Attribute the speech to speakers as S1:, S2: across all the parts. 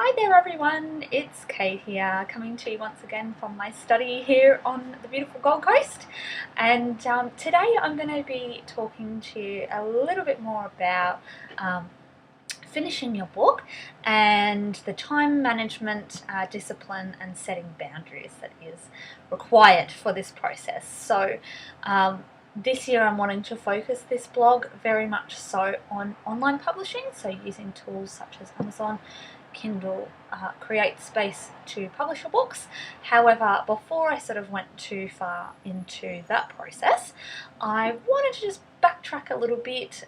S1: Hi there everyone, it's Kate here, coming to you once again from my study here on the beautiful Gold Coast. And today I'm going to be talking to you a little bit more about finishing your book and the time management, discipline and setting boundaries that is required for this process. So this year I'm wanting to focus this blog very much so on online publishing, so using tools such as Amazon, Kindle, CreateSpace to publish your books. However, before I sort of went too far into that process, I wanted to just backtrack a little bit,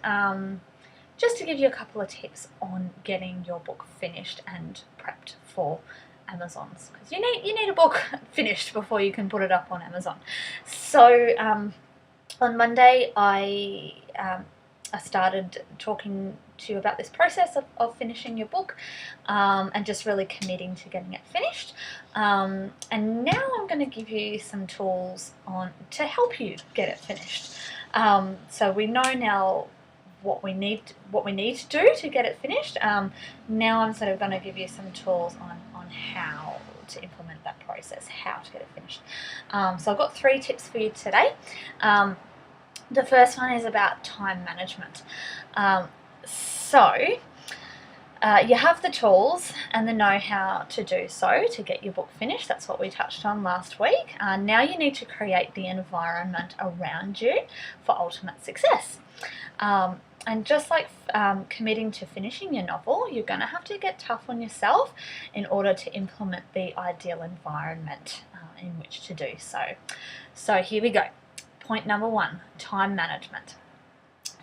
S1: just to give you a couple of tips on getting your book finished and prepped for Amazon's, because you need a book finished before you can put it up on Amazon. So on Monday I started talking to you about this process of finishing your book, and just really committing to getting it finished. And now I'm going to give you some tools to help you get it finished. So we know now what we need to do to get it finished. Now I'm sort of going to give you some tools on how to implement that process, how to get it finished. So I've got 3 tips for you today. The first one is about time management. You have the tools and the know-how to do so to get your book finished. That's what we touched on last week. Now you need to create the environment around you for ultimate success. And just like committing to finishing your novel, you're going to have to get tough on yourself in order to implement the ideal environment in which to do so. So here we go. Point number 1, time management.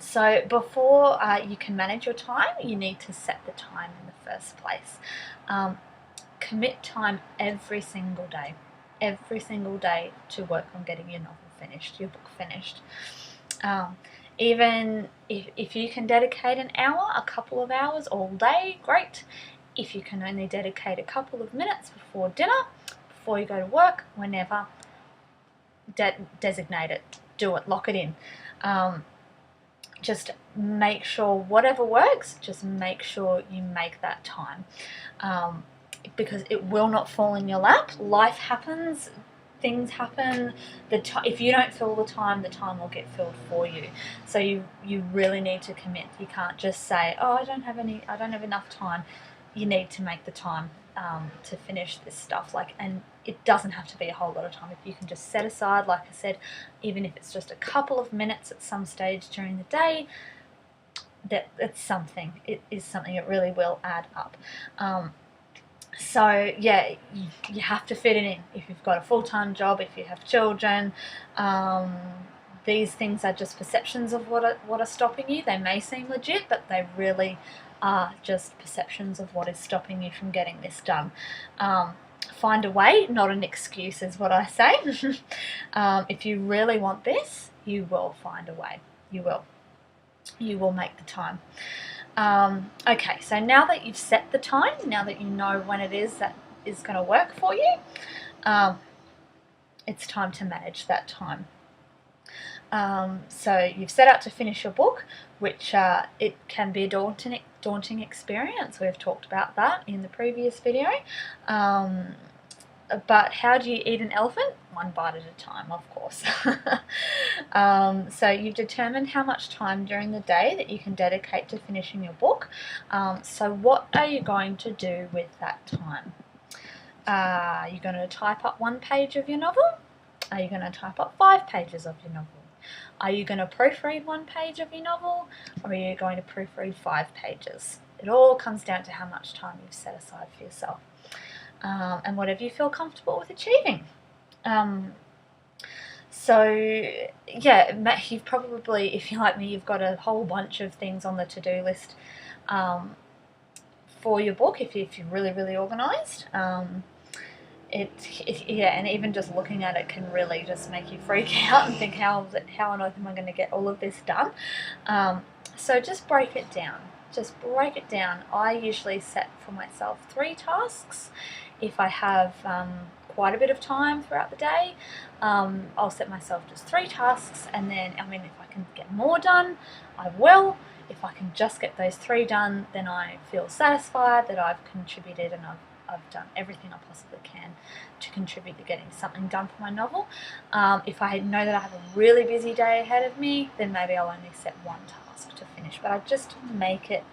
S1: So before you can manage your time, you need to set the time in the first place. Commit time every single day to work on getting your novel finished, your book finished. Even if you can dedicate an hour, a couple of hours all day, great. If you can only dedicate a couple of minutes before dinner, before you go to work, whenever, designate it, do it, lock it in. Just make sure whatever works, just make sure you make that time, because it will not fall in your lap. Life happens, things happen. If you don't fill the time will get filled for you. So you really need to commit. You can't just say, oh, I don't have enough time. You need to make the time to finish this stuff. And it doesn't have to be a whole lot of time. If you can just set aside, like I said, even if it's just a couple of minutes at some stage during the day, it's something. It is something. It really will add up. So yeah, you have to fit it in. If you've got a full-time job, if you have children, these things are just perceptions of what are stopping you. They may seem legit, but they really are just perceptions of what is stopping you from getting this done. Find a way, not an excuse is what I say. If you really want this, you will find a way. You will make the time. Okay, so now that you've set the time, now that you know when it is that is going to work for you, it's time to manage that time. So you've set out to finish your book, which it can be a daunting experience. We've talked about that in the previous video. But how do you eat an elephant? One bite at a time, of course. So you've determined how much time during the day that you can dedicate to finishing your book. So what are you going to do with that time? Are you going to type up 1 page of your novel? Are you going to type up 5 pages of your novel? Are you going to proofread 1 page of your novel? Or are you going to proofread 5 pages? It all comes down to how much time you've set aside for yourself. And whatever you feel comfortable with achieving. So yeah, you've probably, if you're like me, you've got a whole bunch of things on the to-do list for your book if you're really organised. And even just looking at it can really just make you freak out and think, how on earth am I going to get all of this done? So just break it down. I usually set for myself 3 tasks. If I have quite a bit of time throughout the day, I'll set myself just 3 tasks, and then, if I can get more done, I will. if I can just get those 3 done, then I feel satisfied that I've contributed and I've done everything I possibly can to contribute to getting something done for my novel. If I know that I have a really busy day ahead of me, then maybe I'll only set 1 task to finish, but I just make it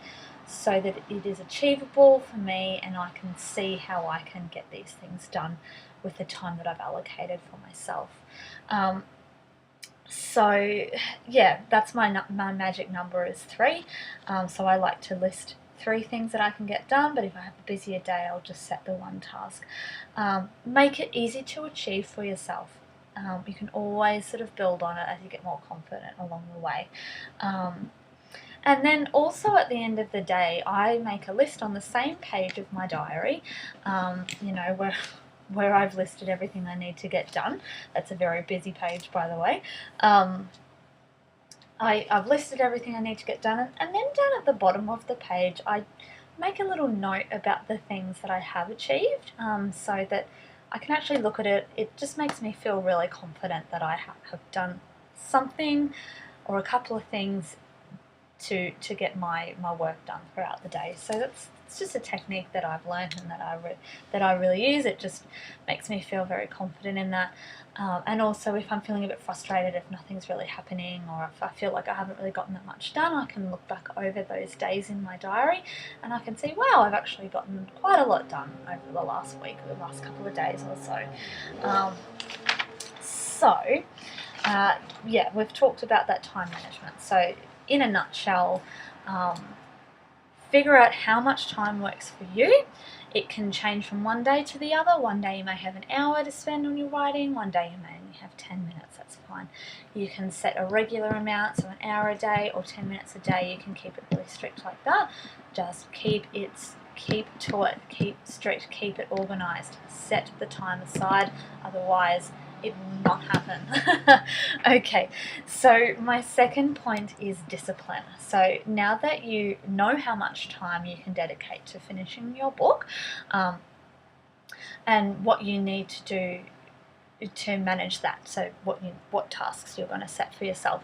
S1: so that it is achievable for me and I can see how I can get these things done with the time that I've allocated for myself. So yeah, that's my magic number is 3. So I like to list 3 things that I can get done, but if I have a busier day, I'll just set the 1 task. Make it easy to achieve for yourself. You can always sort of build on it as you get more confident along the way. And then also at the end of the day, I make a list on the same page of my diary, where I've listed everything I need to get done. That's a very busy page, by the way. I've listed everything I need to get done, and then down at the bottom of the page, I make a little note about the things that I have achieved, so that I can actually look at it. It just makes me feel really confident that I have done something or a couple of things to get my work done throughout the day. So it's just a technique that I've learned and that I really use. It just makes me feel very confident in that. And also, if I'm feeling a bit frustrated, if nothing's really happening, or if I feel like I haven't really gotten that much done, I can look back over those days in my diary and I can see, wow, I've actually gotten quite a lot done over the last week or the last couple of days or so. Yeah, we've talked about that time management. So in a nutshell, figure out how much time works for you. It can change from one day to the other. One day you may have an hour to spend on your writing, one day you may only have 10 minutes, that's fine. You can set a regular amount, so an hour a day or 10 minutes a day. You can keep it really strict like that. Just keep to it, keep strict, keep it organised. Set the time aside, otherwise it will not happen. Okay, so my second point is discipline. So now that you know how much time you can dedicate to finishing your book, and what you need to do to manage that, so what tasks you're going to set for yourself,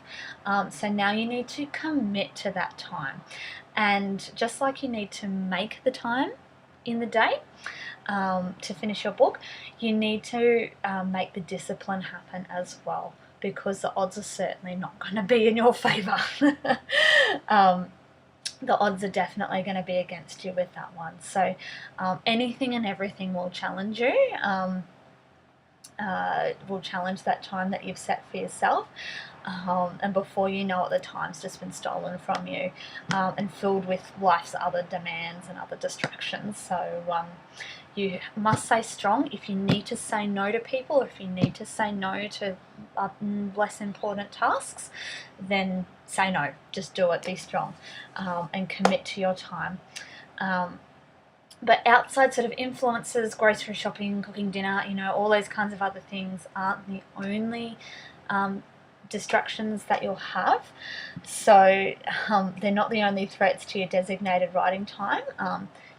S1: so now you need to commit to that time. And just like you need to make the time in the day to finish your book, you need to make the discipline happen as well, because the odds are certainly not going to be in your favour. The odds are definitely going to be against you with that one. So anything and everything will challenge you, will challenge that time that you've set for yourself. And before you know it, the time's just been stolen from you, and filled with life's other demands and other distractions. So you must stay strong. If you need to say no to people, if you need to say no to less important tasks, then say no. Just do it. Be strong, and commit to your time. But outside sort of influences, grocery shopping, cooking dinner, all those kinds of other things aren't the only distractions that you'll have. So they're not the only threats to your designated writing time.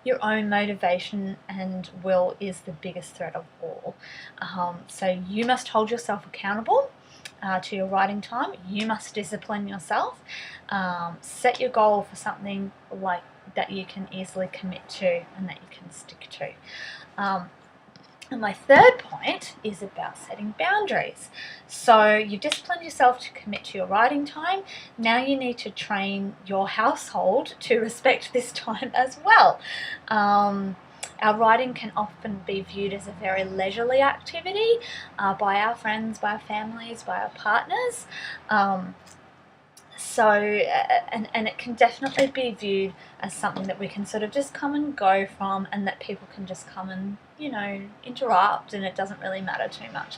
S1: Your own motivation and will is the biggest threat of all. So you must hold yourself accountable to your writing time. You must discipline yourself. Set your goal for something like that you can easily commit to and that you can stick to. And my third point is about setting boundaries. So you've disciplined yourself to commit to your writing time. Now you need to train your household to respect this time as well. Our writing can often be viewed as a very leisurely activity by our friends, by our families, by our partners. So, and it can definitely be viewed as something that we can sort of just come and go from, and that people can just come and, interrupt, and it doesn't really matter too much.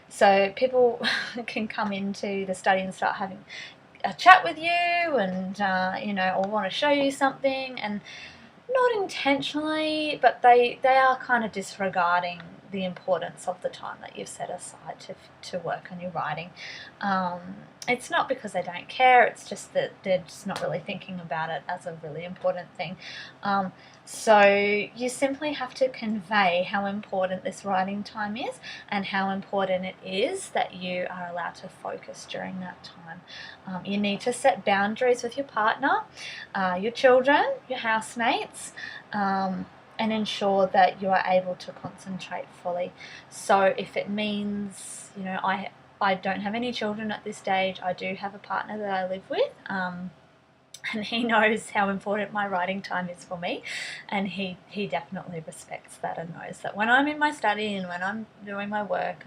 S1: So people can come into the study and start having a chat with you and, or want to show you something, and not intentionally, but they are kind of disregarding the importance of the time that you've set aside to work on your writing. It's not because they don't care, it's just that they're just not really thinking about it as a really important thing. So you simply have to convey how important this writing time is and how important it is that you are allowed to focus during that time. You need to set boundaries with your partner, your children, your housemates, and ensure that you are able to concentrate fully. So if it means, you know, I don't have any children at this stage, I do have a partner that I live with, and he knows how important my writing time is for me, and he definitely respects that and knows that when I'm in my study and when I'm doing my work,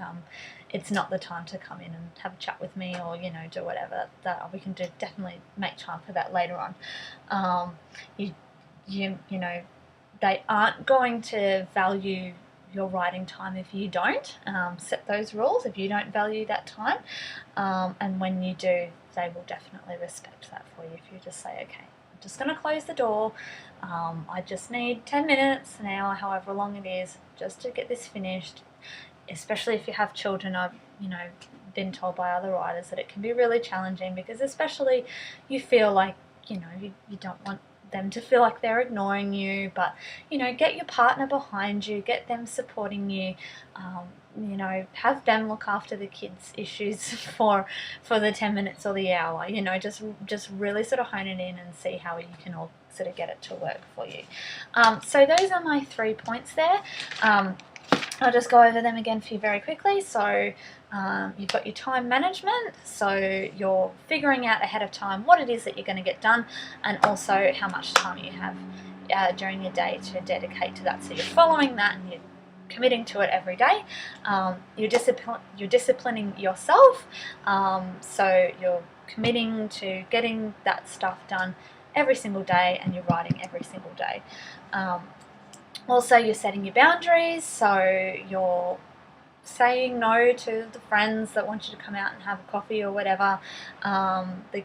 S1: it's not the time to come in and have a chat with me or, you know, do whatever. That we can do, definitely make time for that later on. You know, they aren't going to value your writing time if you don't set those rules, if you don't value that time, and when you do, they will definitely respect that for you. If you just say, okay, I'm just going to close the door, I just need 10 minutes, an hour, however long it is, just to get this finished. Especially if you have children, I've, you know, been told by other writers that it can be really challenging, because especially you feel like, you know, you don't want them to feel like they're ignoring you, but, you know, get your partner behind you, get them supporting you, you know, have them look after the kids' issues for the 10 minutes or the hour, you know, just really sort of hone it in and see how you can all sort of get it to work for you. So those are my 3 points there. I'll just go over them again for you very quickly. So you've got your time management, so you're figuring out ahead of time what it is that you're going to get done, and also how much time you have during your day to dedicate to that. So you're following that and you're committing to it every day. You're disciplining yourself, so you're committing to getting that stuff done every single day, and you're writing every single day. Also, you're setting your boundaries, so you're saying no to the friends that want you to come out and have a coffee or whatever, the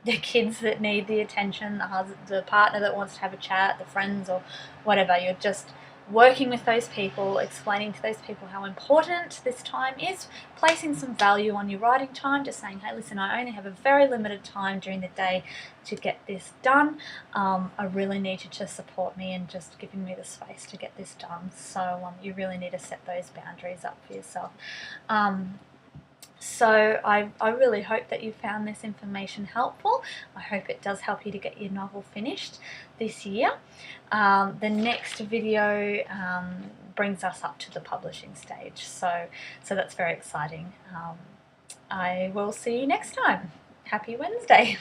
S1: kids that need the attention, the partner that wants to have a chat, the friends or whatever. You're just working with those people, explaining to those people how important this time is, placing some value on your writing time, just saying, hey, listen, I only have a very limited time during the day to get this done. I really need you to support me and just giving me the space to get this done. So you really need to set those boundaries up for yourself. So I really hope that you found this information helpful. I hope it does help you to get your novel finished this year. The next video brings us up to the publishing stage, so that's very exciting. I will see you next time. Happy Wednesday.